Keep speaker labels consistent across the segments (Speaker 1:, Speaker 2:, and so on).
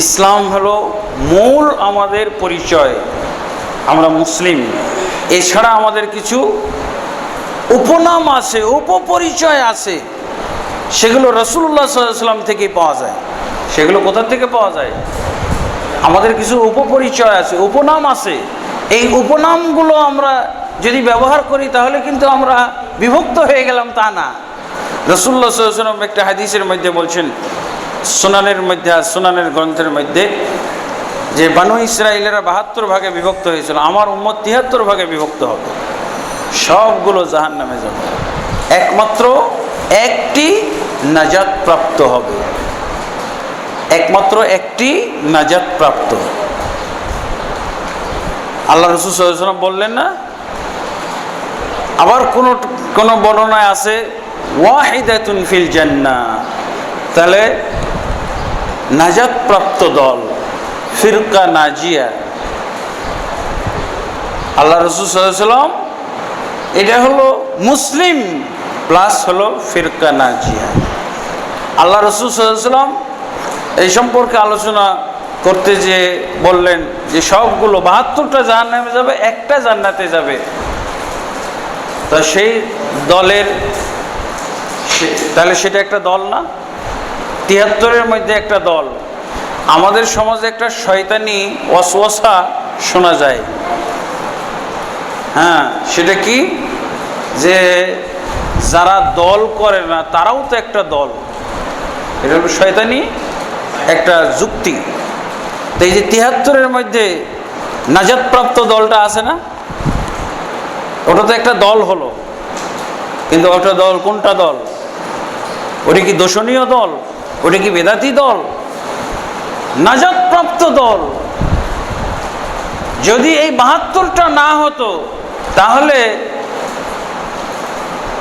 Speaker 1: ইসলাম হলো মূল আমাদের পরিচয়, আমরা মুসলিম। এছাড়া আমাদের কিছু উপনাম আছে, উপপরিচয় আছে, সেগুলো রাসূলুল্লাহ সাল্লাল্লাহু আলাইহি ওয়াসাল্লাম থেকে পাওয়া যায়। সেগুলো কোথা থেকে পাওয়া যায়? আমাদের কিছু উপপরিচয় আছে, উপনাম আছে। এই উপনামগুলো আমরা যদি ব্যবহার করি তাহলে কিন্তু আমরা বিভক্ত হয়ে গেলাম, তা না। রাসূলুল্লাহ সাল্লাল্লাহু আলাইহি ওয়াসাল্লাম একটা হাদিসের মধ্যে বলছেন, সুনানের গ্রন্থের মধ্যে, যে বানু ইসরাইলেরা ৭২ ভাগে বিভক্ত হয়েছিল, আমার উম্মত ৭৩ ভাগে বিভক্ত হবে, সবগুলো জাহান্নামে যাবে, একমাত্র একটি নাজাত প্রাপ্ত হবে, একমাত্র একটি নাজাত প্রাপ্ত। আল্লাহ রাসূল সাল্লাল্লাহু আলাইহি ওয়াসাল্লাম বললেন না? আবার কোন বর্ণনায় আছে ওয়াহিদাতুন ফিল জান্নাহ, তাহলে নাজাত প্রাপ্ত দল, ফিরকা নাজিয়া। আল্লাহ রাসূল সাল্লাল্লাহু আলাইহি ওয়াসাল্লাম এটা হলো মুসলিম প্লাস হলো ফিরকা নাজিয়া। আল্লাহ রাসূল সাল্লাল্লাহু আলাইহি ওয়াসাল্লাম এই সম্পর্কে আলোচনা করতে যে বললেন যে সবগুলো ৭২টা জাহান্নামে যাবে, একটা জান্নাতে যাবে। তো সেই দলের, তাহলে সেটা একটা দল না? ৭৩-এর মধ্যে একটা দল। আমাদের সমাজে একটা শয়তানি ওয়াসওয়াসা শোনা যায়, হ্যাঁ, সেটা কি? যে যারা দল করে না তারাও তো একটা দল। এটা হলো শয়তানি একটা যুক্তি। তো এই যে ৭৩-এর মধ্যে নাজাতপ্রাপ্ত দলটা আছে না, ওটা তো একটা দল হলো, কিন্তু ওটা দল কোনটা দল? ওটা কি দোষণীয় দল? ওটা কি বেদাতি দল? নাজাতপ্রাপ্ত দল। যদি এই ৭২টা না হতো তাহলে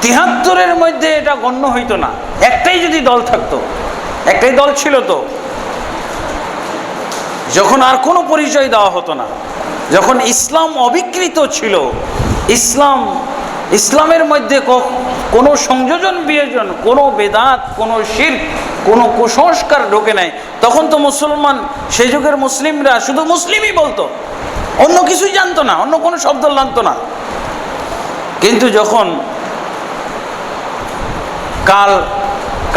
Speaker 1: ৭৩-এর মধ্যে এটা গণ্য হইতো না। একটাই যদি দল থাকতো, একটাই দল ছিল তো, যখন আর কোনো পরিচয় দেওয়া হতো না, যখন ইসলাম অবিকৃত ছিল, ইসলামের মধ্যে কোনো সংযোজন বিয়োজন, কোনো বেদাত, কোনো শিরক, কোনো কুসংস্কার ঢোকে নাই, তখন তো মুসলমান, সেই যুগের মুসলিমরা শুধু মুসলিমই বলতো, অন্য কিছুই জানতো না, অন্য কোনো শব্দ জানতো না। কিন্তু যখন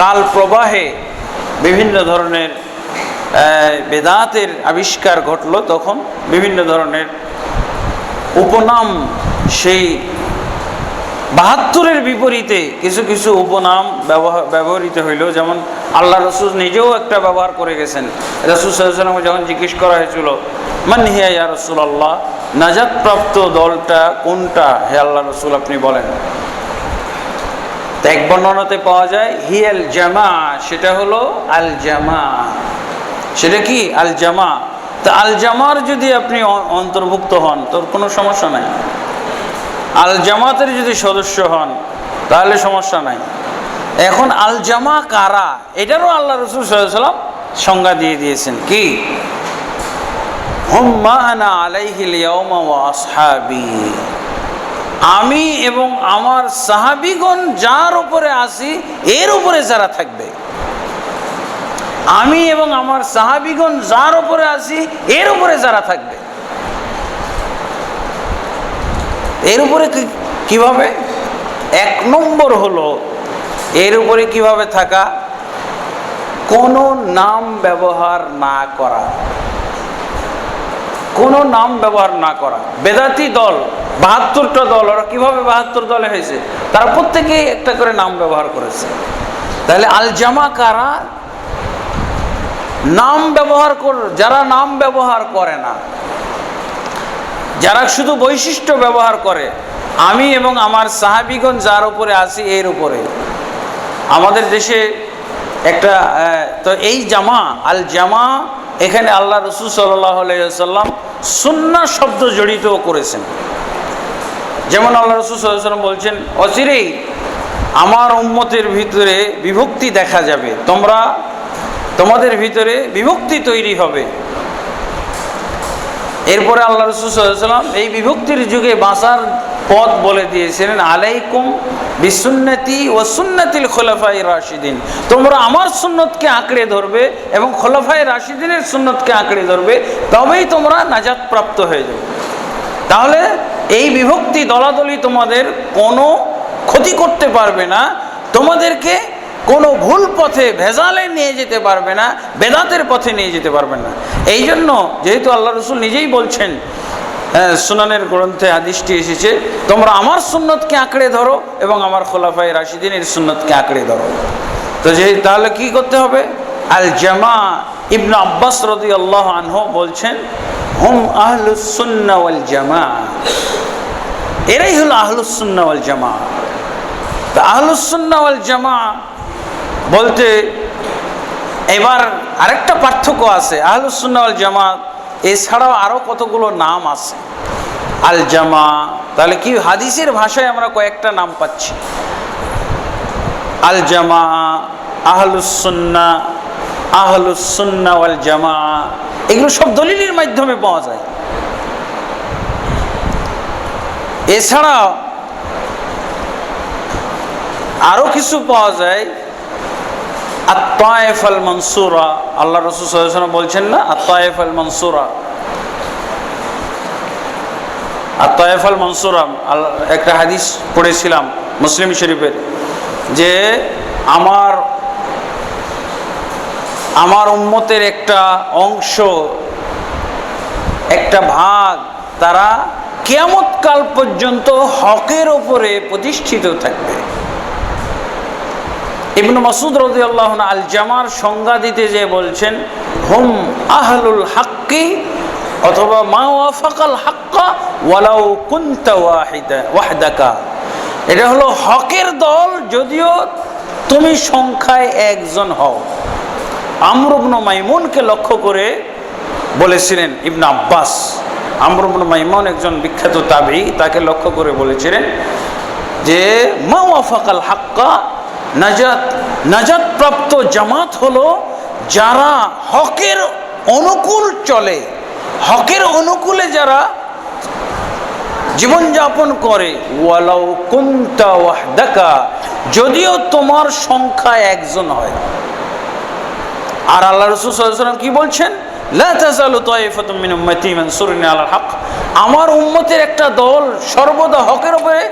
Speaker 1: কাল প্রবাহে বিভিন্ন ধরনের বেদাতের আবিষ্কার ঘটলো, তখন বিভিন্ন ধরনের উপনাম, সেই ৭২-এর বিপরীতে কিছু কিছু উপনাম ব্যবহৃত হইল। যেমন আল্লাহ রাসূল নিজেও একটা ব্যবহার করে গেছেন। রাসূল সাল্লাল্লাহু আলাইহি ওয়াসাল্লাম যখন জিজ্ঞেস করা হয়েছিল, মান হিয়া ইয়া রাসূলুল্লাহ, নাজাতপ্রাপ্ত দলটা কোনটা হে আল্লাহ রাসূল, আপনি বলেন। এক বর্ণনাতে পাওয়া যায় হিয়াল জামা, সেটা হলো আল জামা। সেটা কি? আল জামা। তা আল জামার যদি আপনি অন্তর্ভুক্ত হন তোর কোনো সমস্যা নাই, আল জামাতের যদি সদস্য হন তাহলে সমস্যা নাই। এখন আল জামা কারা, এটারও আল্লাহ রাসূল সাল্লাল্লাহু আলাইহি ওয়াসাল্লাম সংজ্ঞা দিয়ে দিয়েছেন। কি? হুম মা আনা আলাইহিল ইয়াওমা ওয়া আসহাবি, আমি এবং আমার সাহাবীগণ যার উপরে আছি এর উপরে যারা থাকবে। আমি এবং আমার সাহাবীগণ যার উপরে আছি এর উপরে যারা থাকবে। এর উপরে কিভাবে? এক নম্বর হলো এর উপরে কিভাবে থাকা, কোনো নাম ব্যবহার না করা, কোনো নাম ব্যবহার না করা। বেদাতি দল ৭২টা দল, ওরা কিভাবে ৭২ দলে হয়েছে? তারা প্রত্যেকেই একটা করে নাম ব্যবহার করেছে। তাহলে আল জামা কারা? নাম ব্যবহার যারা নাম ব্যবহার করে না, যারা শুধু বৈশিষ্ট্য ব্যবহার করে, আমি এবং আমার সাহাবীগণ যার উপরে আছি এর উপরে। আমাদের দেশে একটা তো এই জামা, আল জামা, এখানে আল্লাহ রাসূল সাল্লাল্লাহু আলাইহি ওয়াসাল্লাম সুন্নাহ শব্দ জড়িত করেছেন। যেমন আল্লাহ রাসূল সাল্লাল্লাহু আলাইহি ওয়াসাল্লাম বলছেন, অচিরেই আমার উম্মতের ভিতরে বিভক্তি দেখা যাবে, তোমাদের ভিতরে বিভক্তি তৈরি হবে। এরপরে আল্লাহ রাসূল সাল্লাল্লাহু আলাইহি ওয়াসাল্লাম এই বিভক্তির যুগে বাঁচার পথ বলে দিয়েছিলেন, আলাইকুম বিসুন্নতি ওয়া সুন্নাতিল খুলাফায়ে রাশিদিন, তোমরা আমার সুন্নতকে আঁকড়ে ধরবে এবং খুলাফায়ে রাশিদিনের সুন্নতকে আঁকড়ে ধরবে, তবেই তোমরা নাজাত প্রাপ্ত হয়ে যাবে। তাহলে এই বিভক্তি দলাদলি তোমাদের কোনো ক্ষতি করতে পারবে না, তোমাদেরকে কোনো ভুল পথে ভেজালে নিয়ে যেতে পারবে না, বেদাতের পথে নিয়ে যেতে পারবে না। এই জন্য যেহেতু আল্লাহ রসুল নিজেই বলছেন, সুনানের গ্রন্থে হাদিসটি এসেছে, তোমরা আমার সুন্নতকে আঁকড়ে ধরো এবং আমার খোলাফায়ে রাশিদিনের সুন্নতকে আঁকড়ে ধরো। তো তাহলে কি করতে হবে? আল জামা। ইবনে আব্বাস রাদিয়াল্লাহু আনহু বলছেন, হুম আহলুস সুন্নাহ ওয়াল জামা, এরাই হলো আহলুস সুন্নাহ ওয়াল জামা। তো আহলুস সুন্নাহ ওয়াল জামা বলতে এবার আরেকটা পার্থক্য আছে। আহলুস সুন্নাহ ওয়াল জামা এছাড়াও আরো কতগুলো নাম আছে আল জামা। তাহলে কি হাদিসের ভাষায় আমরা কয়েকটা নাম পাচ্ছি, আল জামা, আহলুস সুন্নাহ, আহলুস সুন্নাহ ওয়াল জামা, এগুলো সব দলিলের মাধ্যমে পাওয়া যায়। এছাড়া আরো কিছু পাওয়া যায়, আত-তায়েফ আল মানসুরা, আল্লাহ রাসূল সাল্লাল্লাহু আলাইহি ওয়াসাল্লাম বলছেন না, আত-তায়েফ আল মানসুরা, আত-তায়েফ আল মানসুরা। একটা হাদিস পড়েছিলাম মুসলিম শরীফের, যে আমার উম্মতের একটা অংশ, একটা ভাগ, তারা কিয়ামত কাল পর্যন্ত হকের উপরে প্রতিষ্ঠিত থাকবে। ইবনে মাসউদ রাদিয়াল্লাহু আনহু আল জামার সংজ্ঞা দিতে যে বলছেন, হুম আহলুল হাক্কি অথবা মা ওয়াফাকাল হাক্কা ওয়ালাউ কুনতা ওয়াহদাকা, এটা হলো হকের দল যদিও তুমি সংখ্যায় একজন হও। আমর ইবনে মাইমুনকে লক্ষ্য করে বলেছিলেন ইবনে আব্বাস, আমর ইবনে মাইমুন একজন বিখ্যাত তাবঈ, তাকে লক্ষ্য করে বলেছিলেন যে মা ওয়াফাকাল হাক্কা, নাজাত প্রাপ্ত জামাত হলো যারা হকের অনুকূল চলে, হকের অনুকূলে যারা জীবনযাপন করে, ওয়ালাউ কুনতা ওয়াহদাকা, যদিও তোমার সংখ্যা একজন হয়। আর আল্লাহ রাসূল সাল্লাল্লাহু আলাইহি ওয়াসাল্লাম কি বলছেন, লা তাযালু তায়েফাতুম মিন উম্মতি মানসুরিনা আলাল হক, আমার উম্মতের একটা দল সর্বদা হকের উপরে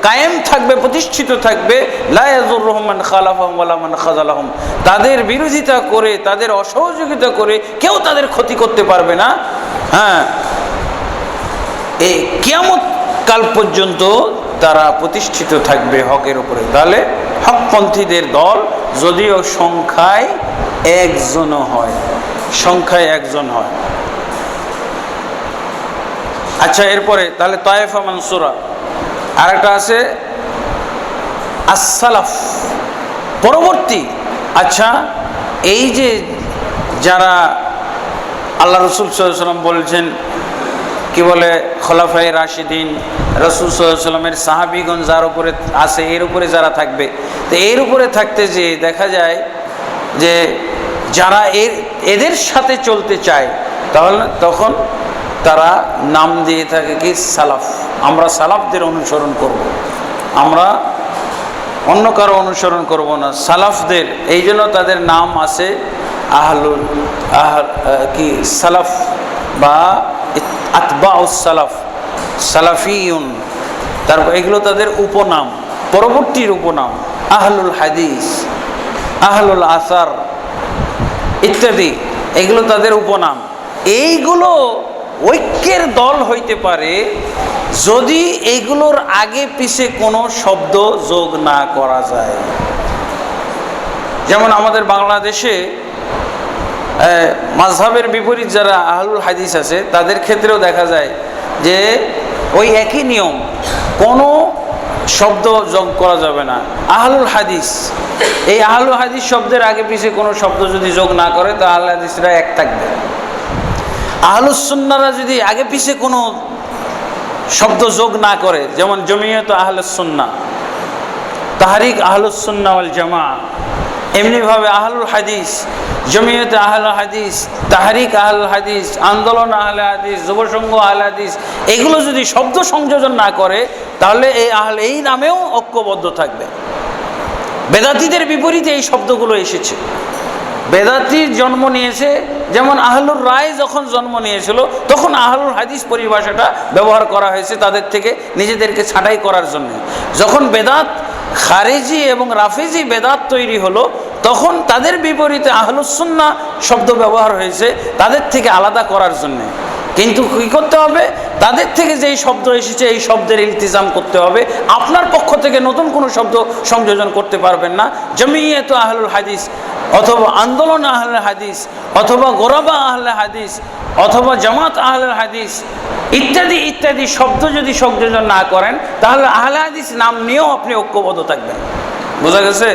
Speaker 1: কায়েম থাকবে, প্রতিষ্ঠিত থাকবে। লা ইয়াযুররুহুম মান খালাফাহুম ওয়ালা মান খাযালাহুম, তাদের বিরোধিতা করে, তাদের অসহযোগিতা করে কেউ তাদের ক্ষতি করতে পারবে না। হ্যাঁ, এই কিয়ামত কাল পর্যন্ত তারা প্রতিষ্ঠিত থাকবে হকের উপরে। তাহলে হকপন্থীদের দল যদিও সংখ্যায় একজনও হয়, সংখ্যায় একজন হয়। আচ্ছা, এরপরে তাহলে তায়েফা মানসুরা, আরেকটা আছে as-সালাফ, পরবর্তী। আচ্ছা, এই যে যারা আল্লাহ রাসূল সাল্লাল্লাহু আলাইহি ওয়াসাল্লাম বলেছেন, কি বলে, খোলাফায়ে রাশিদিন, রাসূল সাল্লাল্লাহু আলাইহি ওয়াসাল্লামের সাহাবীগণ যার উপরে আছে, এর উপরে যারা থাকবে, তো এর উপরে থাকতে যে দেখা যায় যে যারা এদের সাথে চলতে চায়, তাহলে তখন তারা নাম দিয়ে থাকে কি সালাফ। আমরা সালাফদের অনুসরণ করব, আমরা অন্য কারো অনুসরণ করব না, সালাফদের। এই জন্য তাদের নাম আছে কি সালাফ বা আতবাউস সালাফ, সালাফিউন। তারপর এগুলো তাদের উপনাম, পরবর্তীর উপনাম, আহলুল হাদিস, আহলুল আসার ইত্যাদি, এগুলো তাদের উপনাম। এইগুলো ঐক্যের দল হইতে পারে যদি এইগুলোর আগে পিছে কোনো শব্দ যোগ না করা যায়। যেমন আমাদের বাংলাদেশে মাযহাবের বিপরীত যারা আহলুল হাদিস আছে, তাদের ক্ষেত্রেও দেখা যায় যে ওই একই নিয়ম, কোনো শব্দ যোগ করা যাবে না। আহলুল হাদিস, এই আহলুল হাদিস শব্দের আগে পিছে কোনো শব্দ যদি যোগ না করে, তো আহলুল হাদিসরা এক থাকবে। আহলুস সুন্নাহরা যদি আগে পিছে কোনো শব্দ যোগ না করে, যেমন জমিয়ত আহলুস সুন্নাহ, তাহরিক আহলুস সুন্নাহ ওয়াল জামাআহ, এমনিভাবে আহলুল হাদিস, জমিয়তে আহলুল হাদিস, তাহরিক আহলুল হাদিস, আন্দোলন আহলে হাদিস, যুবসংঘ আহলে হাদিস, এগুলো যদি শব্দ সংযোজন না করে তাহলে এই নামেও ঐক্যবদ্ধ থাকবে। বেদাতীদের বিপরীতে এই শব্দগুলো এসেছে। বেদাতির জন্ম নিয়েছে, যেমন আহলুর রায় যখন জন্ম নিয়েছিল তখন আহলুল হাদিস পরিভাষাটা ব্যবহার করা হয়েছে তাদের থেকে নিজেদেরকে ছাঁটাই করার জন্য। যখন বেদাত খারেজি এবং রাফিজি বেদাত তৈরি হলো তখন তাদের বিপরীতে আহলুস সুন্নাহ শব্দ ব্যবহার হয়েছে তাদের থেকে আলাদা করার জন্য। কিন্তু কী করতে হবে, তাদের থেকে যেই শব্দ এসেছে এই শব্দের ইলতিজাম করতে হবে। আপনার পক্ষ থেকে নতুন কোনো শব্দ সংযোজন করতে পারবেন না। জমিয়ত আহলুল হাদিস অথবা আন্দোলন আহলে হাদিস অথবা গোরাবা আহলে হাদিস অথবা জামাত আহলে হাদিস ইত্যাদি ইত্যাদি শব্দ যদি সংযোজন না করেন তাহলে আহলে হাদিস নাম নিয়েও আপনি ঐক্যবদ্ধ থাকবেন। বোঝা গেছে?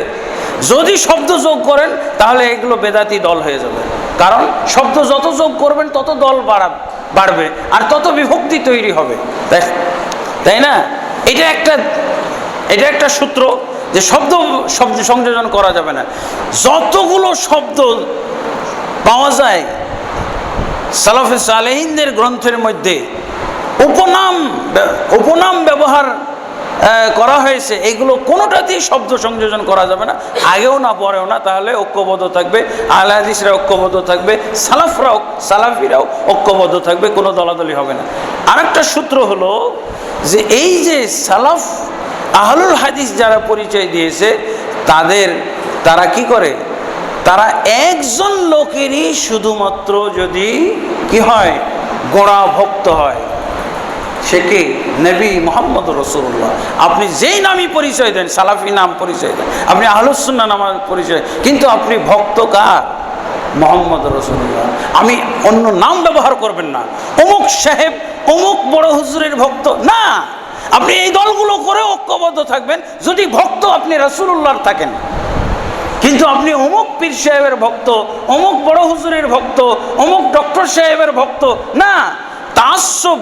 Speaker 1: যদি শব্দ যোগ করেন তাহলে এগুলো বেদাতি দল হয়ে যাবে। কারণ শব্দ যত যোগ করবেন তত দল বাড়বে আর তত বিভক্তি তৈরি হবে, তাই না? এটা একটা সূত্র যে শব্দ সংযোজন করা যাবে না। যতগুলো শব্দ পাওয়া যায় সালাফে সালেহিনদের গ্রন্থের মধ্যে উপনাম ব্যবহার করা হয়েছে, এগুলো কোনোটাতেই শব্দ সংযোজন করা যাবে না, আগেও না পরেও না। তাহলে ঐক্যবদ্ধ থাকবে, আহলে হাদিসরা ঐক্যবদ্ধ থাকবে, সালাফিরাও ঐক্যবদ্ধ থাকবে, কোনো দলাদলি হবে না। আরেকটা সূত্র হলো যে এই যে সালাফ আহলুল হাদিস যারা পরিচয় দিয়েছে তারা কি করে, তারা একজন লোকেরই শুধুমাত্র যদি কি হয়, গোড়া ভক্ত হয়, সে কি? নবী মুহাম্মদ রাসূলুল্লাহ। আপনি যেই নামই পরিচয় দেন, সালাফি নাম পরিচয় দেন, আপনি আহলুস সুন্নাহ নাম পরিচয়, কিন্তু আপনি ভক্ত কার? মুহাম্মদ রাসূলুল্লাহ। আমি অন্য নাম ব্যবহার করবেন না, অমুক সাহেব অমুক বড় হুজুরের ভক্ত না। আপনি এই দলগুলো করে ঐক্যবদ্ধ থাকবেন যদি ভক্ত আপনি রাসূলুল্লাহর থাকেন। কিন্তু আপনি অমুক পীর সাহেবের ভক্ত, অমুক বড় হুজুরের ভক্ত, অমুক ডক্টর সাহেবের ভক্ত না। তাআসসুব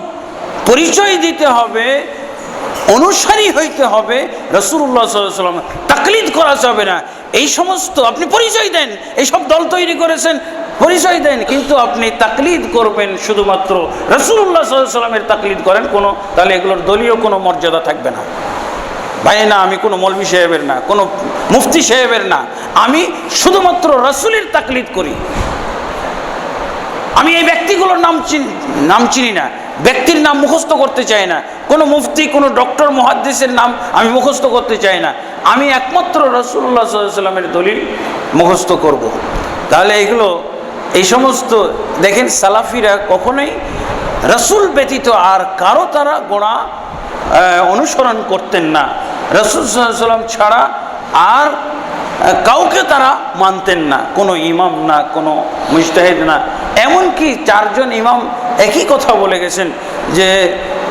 Speaker 1: পরিচয় দিতে হবে, অনুসারী হইতে হবে রাসূলুল্লাহ সাল্লাল্লাহু আলাইহি ওয়াসাল্লাম। তাকলিদ করা যাবে না। এই সমস্ত আপনি পরিচয় দেন, এই সব দল তৈরি করেছেন, পরিচয় দেন, কিন্তু আপনি তাকলিদ করবেন শুধুমাত্র রাসূলুল্লাহ সাল্লাল্লাহু আলাইহি ওয়াসাল্লামের তাকলিদ করেন তাহলে এগুলোর দলীয় কোনো মর্যাদা থাকবে না। ভাই না, আমি কোনো মৌলভী সাহেবের না, কোনো মুফতি সাহেবের না, আমি শুধুমাত্র রাসূলের তাকলিদ করি। আমি এই ব্যক্তিগুলোর নাম চিনি না, ব্যক্তির নাম মুখস্থ করতে চাই না, কোনো মুফতি কোনো ডক্টর মুহাদ্দিসের নাম আমি মুখস্থ করতে চাই না। আমি একমাত্র রাসূলুল্লাহ সাল্লাল্লাহু আলাইহি ওয়াসাল্লামের দলিল মুখস্থ করব। তাহলে এই সমস্ত দেখেন, সালাফিরা কখনোই রাসূল ব্যতীত আর কারো তারা গোড়া অনুসরণ করতেন না। রাসূল সাল্লাল্লাহু আলাইহি ওয়াসাল্লাম ছাড়া আর কাউকে তারা মানতেন না, কোনো ইমাম না, কোনো মুজতাহিদ না। এমনকি 4 জন ইমাম একই কথা বলে গেছেন যে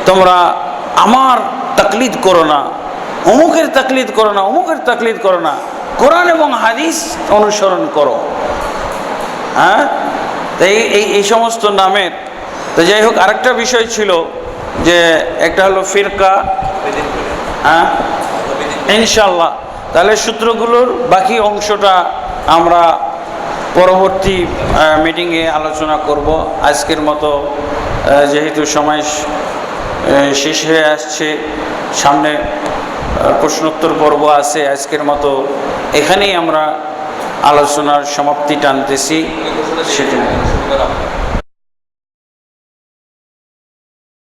Speaker 1: তোমরা আমার তাকলিদ করো না, অমুকের তাকলিদ করো না, অমুকের তাকলিদ করো না, কোরআন এবং হাদিস অনুসরণ করো। হ্যাঁ, তাই এই সমস্ত নামের তো যাই হোক। আরেকটা বিষয় ছিল যে একটা হলো ফিরকা। হ্যাঁ, ইনশাআল্লাহ তাহলে সূত্রগুলোর বাকি অংশটা আমরা পরবর্তী মিটিংয়ে আলোচনা করব। আজকের মতো যেহেতু সময় শেষ হয়ে আসছে, সামনে প্রশ্নোত্তর পর্ব আছে, আজকের মতো এখানেই আমরা আলোচনার সমাপ্তি টানতেছি। সেটা